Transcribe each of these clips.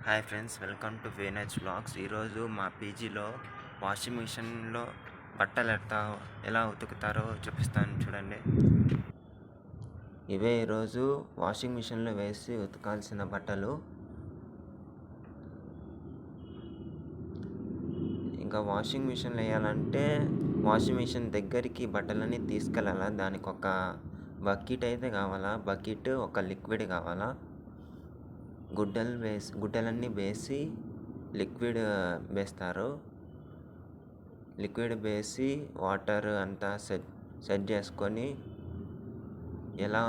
Hi friends, welcome to వేనజ్ vlogs. ఈరోజు మా పీజీలో వాషింగ్ మిషన్లో బట్టలు ఎలా ఉతుకుతారో చూపిస్తాను చూడండి. ఇవే ఈరోజు వాషింగ్ మిషన్లో వేసి ఉతకాల్సిన బట్టలు. ఇంకా వాషింగ్ మిషన్లో వేయాలంటే వాషింగ్ మిషన్ దగ్గరికి బట్టలన్నీ తీసుకెళ్ళాలా. దానికి ఒక బకెట్ అయితే కావాలా. బకెట్, ఒక లిక్విడ్ కావాలా. గుడ్డలన్నీ వేసి లిక్విడ్ వేస్తారు. లిక్విడ్ వేసి వాటర్ అంతా సెట్ చేసుకొని ఎలా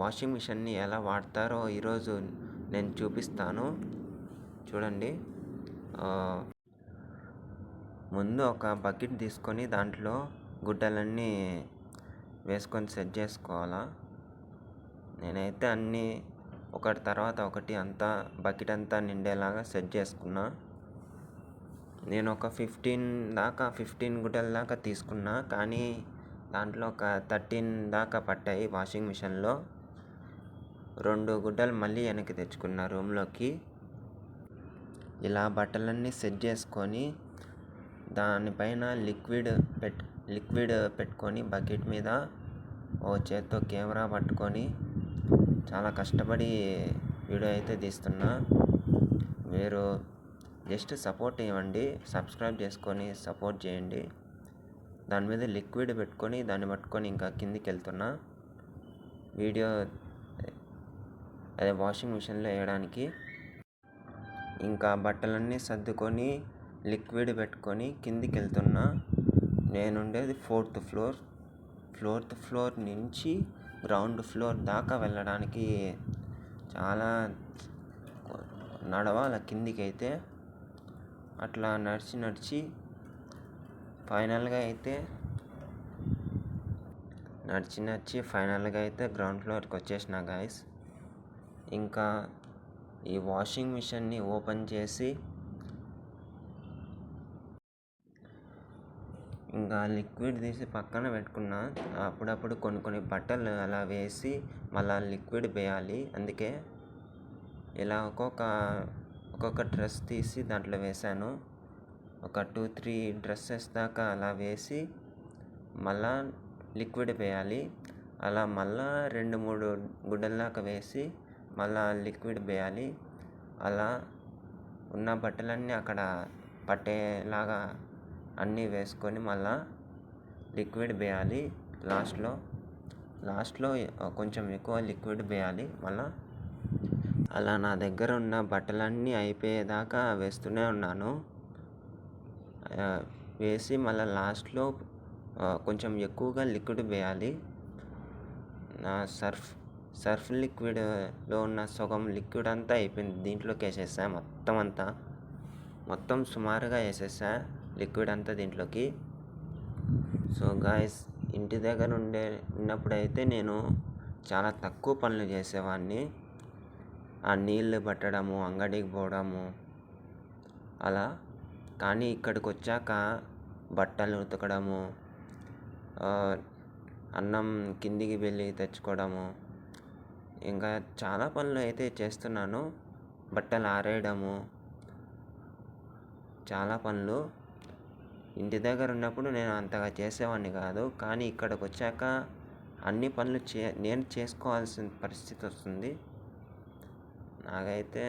వాషింగ్ మిషన్ని ఎలా వాడతారో ఈరోజు నేను చూపిస్తాను చూడండి. ముందు ఒక బకెట్ తీసుకొని దాంట్లో గుడ్డలన్నీ వేసుకొని సెట్ చేసుకోవాలా. నేనైతే అన్నీ ఒకటి తర్వాత ఒకటి అంతా బకెట్ అంతా నిండేలాగా సెట్ చేసుకున్నా. నేను ఒక 15 గుడ్డల దాకా తీసుకున్నా, కానీ దాంట్లో ఒక 13 దాకా పట్టాయి వాషింగ్ మిషన్లో. 2 గుడ్డలు మళ్ళీ వెనక్కి తెచ్చుకున్నా రూమ్లోకి. ఇలా బట్టలన్నీ సెట్ చేసుకొని దానిపైన లిక్విడ్ పెట్టుకొని బకెట్ మీద ఓ చేత్తో కెమెరా పట్టుకొని చాలా కష్టపడి వీడియో అయితే తీస్తున్నా. మీరు జస్ట్ సపోర్ట్ ఇవ్వండి, సబ్స్క్రైబ్ చేసుకొని సపోర్ట్ చేయండి. దాని మీద లిక్విడ్ పెట్టుకొని దాన్ని పట్టుకొని ఇంకా కిందికి వెళ్తున్నా వీడియో అదే వాషింగ్ మిషన్లో వేయడానికి. ఇంకా బట్టలన్నీ సర్దుకొని లిక్విడ్ పెట్టుకొని కిందికి వెళ్తున్నా. నేనుండేది 4th ఫ్లోర్ నుంచి గ్రౌండ్ ఫ్లోర్ దాకా వెళ్ళడానికి చాలా నడవాలి కిందికి అయితే. అట్లా నడిచి ఫైనల్గా అయితే గ్రౌండ్ ఫ్లోర్కి వచ్చేసిన గాయస్. ఇంకా ఈ వాషింగ్ మిషన్ని ఓపెన్ చేసి ఇంకా లిక్విడ్ తీసి పక్కన పెట్టుకున్నా. అప్పుడప్పుడు కొన్ని బట్టలు అలా వేసి మళ్ళీ లిక్విడ్ వేయాలి. అందుకే ఇలా ఒక్కొక్క డ్రెస్ తీసి దాంట్లో వేసాను. ఒక 2-3 డ్రెస్సెస్ దాకా అలా వేసి మళ్ళా లిక్విడ్ వేయాలి. అలా మళ్ళా 2-3 గుడ్డల దాకా వేసి మళ్ళా లిక్విడ్ వేయాలి. అలా ఉన్న బట్టలన్నీ అక్కడ పట్టేలాగా అన్నీ వేసుకొని మళ్ళా లిక్విడ్ వేయాలి. లాస్ట్లో కొంచెం ఎక్కువ లిక్విడ్ వేయాలి మళ్ళా. అలా నా దగ్గర ఉన్న బట్టలన్నీ అయిపోయేదాకా వేస్తూనే ఉన్నాను. వేసి మళ్ళీ లాస్ట్లో కొంచెం ఎక్కువగా లిక్విడ్ వేయాలి. నా సర్ఫ్ లిక్విడ్లో ఉన్న సగం లిక్విడ్ అంతా అయిపోయింది. దీంట్లోకి వేసేసా మొత్తం సుమారుగా వేసేసా లిక్విడ్ అంతా దీంట్లోకి. సో గాయస్, ఇంటి దగ్గర ఉన్నప్పుడైతే నేను చాలా తక్కువ పనులు చేసేవాడిని. ఆ నీళ్ళు పట్టడము, అంగడికి పోవడము అలా. కానీ ఇక్కడికి వచ్చాక బట్టలు ఉతకడము, అన్నం కిందికి వెళ్ళి తెచ్చుకోవడము, ఇంకా చాలా పనులు అయితే చేస్తున్నాను. బట్టలు ఆరేయడము, చాలా పనులు. ఇంటి దగ్గర ఉన్నప్పుడు నేను అంతగా చేసేవాడిని కాదు, కానీ ఇక్కడికి వచ్చాక అన్ని పనులు నేను చేసుకోవాల్సిన పరిస్థితి వస్తుంది. నాకైతే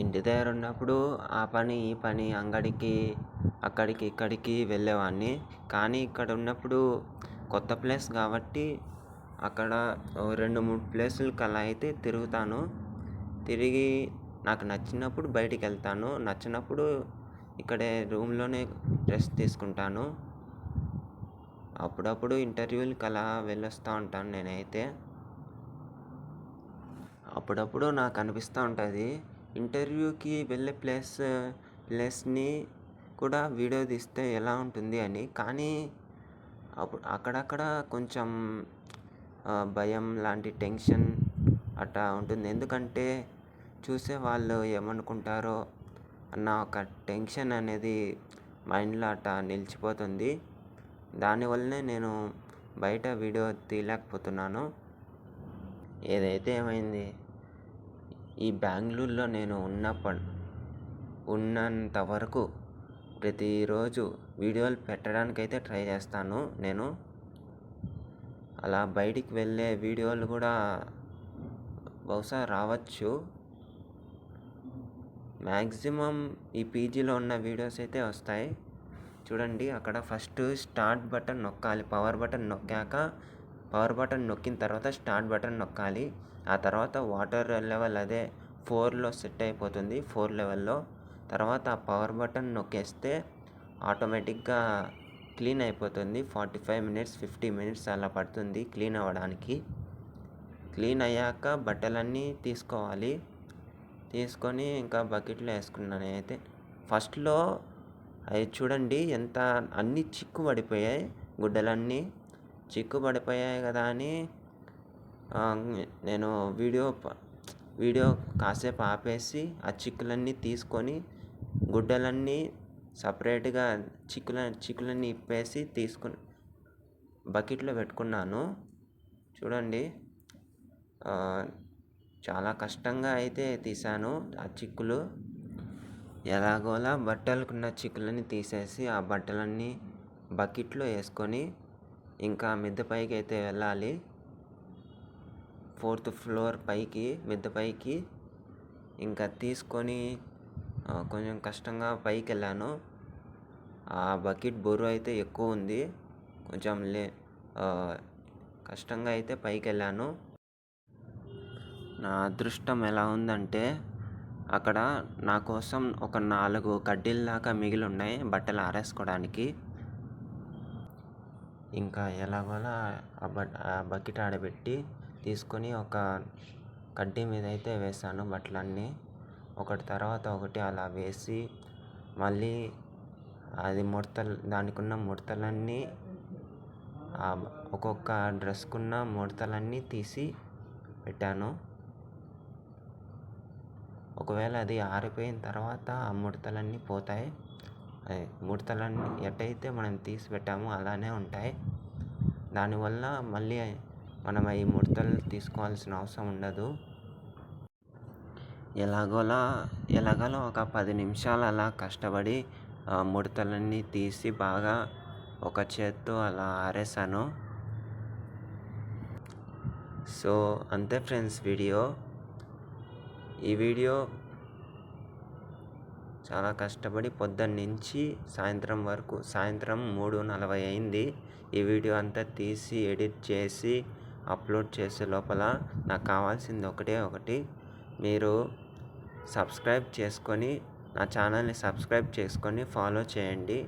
ఇంటి దగ్గర ఉన్నప్పుడు ఆ పని ఈ పని అంగడికి అక్కడికి ఇక్కడికి వెళ్ళేవాడిని. కానీ ఇక్కడ ఉన్నప్పుడు కొత్త ప్లేస్ కాబట్టి అక్కడ 2-3 ప్లేసులకి అలా అయితే తిరుగుతాను. తిరిగి నాకు నచ్చినప్పుడు బయటికి వెళ్తాను, నచ్చినప్పుడు ఇక్కడే రూమ్లోనే రెస్ట్ తీసుకుంటాను. అప్పుడప్పుడు ఇంటర్వ్యూలకి అలా వెళ్ళొస్తూ ఉంటాను. నేనైతే అప్పుడప్పుడు నాకు అనిపిస్తూ ఉంటుంది ఇంటర్వ్యూకి వెళ్ళే ప్లేస్ని కూడా వీడియో తీస్తే ఎలా ఉంటుంది అని. కానీ అక్కడక్కడ కొంచెం భయం లాంటి టెన్షన్ అట్లా ఉంటుంది. ఎందుకంటే చూసే వాళ్ళు ఏమనుకుంటారో అన్న ఒక టెన్షన్ అనేది మైండ్లో అట్లా నిలిచిపోతుంది. దానివల్లనే నేను బయట వీడియో తీయలేకపోతున్నాను. ఏదైతే ఏమైంది, ఈ బెంగుళూరులో నేను ఉన్నంత వరకు ప్రతిరోజు వీడియోలు పెట్టడానికైతే ట్రై చేస్తాను నేను. అలా బయటికి వెళ్ళే వీడియోలు కూడా బహుశా రావచ్చు. మ్యాక్సిమం ఈ పీజీలో ఉన్న వీడియోస్ అయితే వస్తాయి. చూడండి, అక్కడ ఫస్ట్ స్టార్ట్ బటన్ నొక్కాలి. పవర్ బటన్ నొక్కిన తర్వాత స్టార్ట్ బటన్ నొక్కాలి. ఆ తర్వాత వాటర్ లెవెల్ అదే 4లో సెట్ అయిపోతుంది, 4 లెవెల్లో. తర్వాత ఆ పవర్ బటన్ నొక్కేస్తే ఆటోమేటిక్గా క్లీన్ అయిపోతుంది. 45 మినిట్స్ 50 మినిట్స్ అలా పడుతుంది క్లీన్ అవ్వడానికి. క్లీన్ అయ్యాక బట్టలన్నీ తీసుకొని ఇంకా బకెట్లో వేసుకున్నాను నేనైతే. ఫస్ట్లో అవి చూడండి ఎంత అన్నీ చిక్కు పడిపోయాయి, గుడ్డలన్నీ చిక్కు పడిపోయాయి కదా అని నేను వీడియో కాసేపు ఆపేసి ఆ చిక్కులన్నీ తీసుకొని గుడ్డలన్నీ సపరేట్గా చిక్కులన్నీ ఇప్పేసి తీసుకొని బకెట్లో పెట్టుకున్నాను. చూడండి, చాలా కష్టంగా అయితే తీసాను ఆ చిక్కులు. ఎలాగోలా బట్టలకున్న చిక్కులన్నీ తీసేసి ఆ బట్టలన్నీ బకెట్లో వేసుకొని ఇంకా మిద్దె పైకి అయితే వెళ్ళాలి. 4th ఫ్లోర్ పైకి, మిద్దె పైకి ఇంకా తీసుకొని కొంచెం కష్టంగా పైకి వెళ్ళాను. ఆ బకెట్ బరువు అయితే ఎక్కువ ఉంది, కొంచెం కష్టంగా అయితే పైకి వెళ్ళాను. నా అదృష్టం ఎలా ఉందంటే అక్కడ నా కోసం ఒక 4 కడ్డీల దాకా మిగిలి ఉన్నాయి బట్టలు ఆరేసుకోవడానికి. ఇంకా ఎలాగోలా ఆ బకెట్ ఆడబెట్టి తీసుకొని ఒక కడ్డీ మీద అయితే వేసాను బట్టలన్నీ. ఒకటి తర్వాత ఒకటి అలా వేసి మళ్ళీ అది దానికి ఉన్న ముడతలన్నీ, ఒక్కొక్క డ్రెస్కున్న ముడతలన్నీ తీసి పెట్టాను. ఒకవేళ అది ఆరిపోయిన తర్వాత ఆ ముడతలన్నీ పోతాయి. ముడతలన్నీ ఎట్టయితే మనం తీసి పెట్టామో అలానే ఉంటాయి. దానివల్ల మళ్ళీ మనం ఈ ముడతలు తీసుకోవాల్సిన అవసరం ఉండదు. ఎలాగోలా ఒక 10 నిమిషాలు అలా కష్టపడి ముడతలన్నీ తీసి బాగా ఒక చేత్తో అలా ఆరేసాను. సో అంతే ఫ్రెండ్స్ ఈ వీడియో చాలా కష్టపడి పొద్దున్నుంచి సాయంత్రం వరకు, సాయంత్రం 3:40 అయింది ఈ వీడియో అంతా తీసి ఎడిట్ చేసి అప్లోడ్ చేసే లోపల. నాకు కావాల్సింది ఒకటి, మీరు నా ఛానల్ని సబ్స్క్రైబ్ చేసుకొని ఫాలో చేయండి.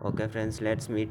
Okay friends, let's meet.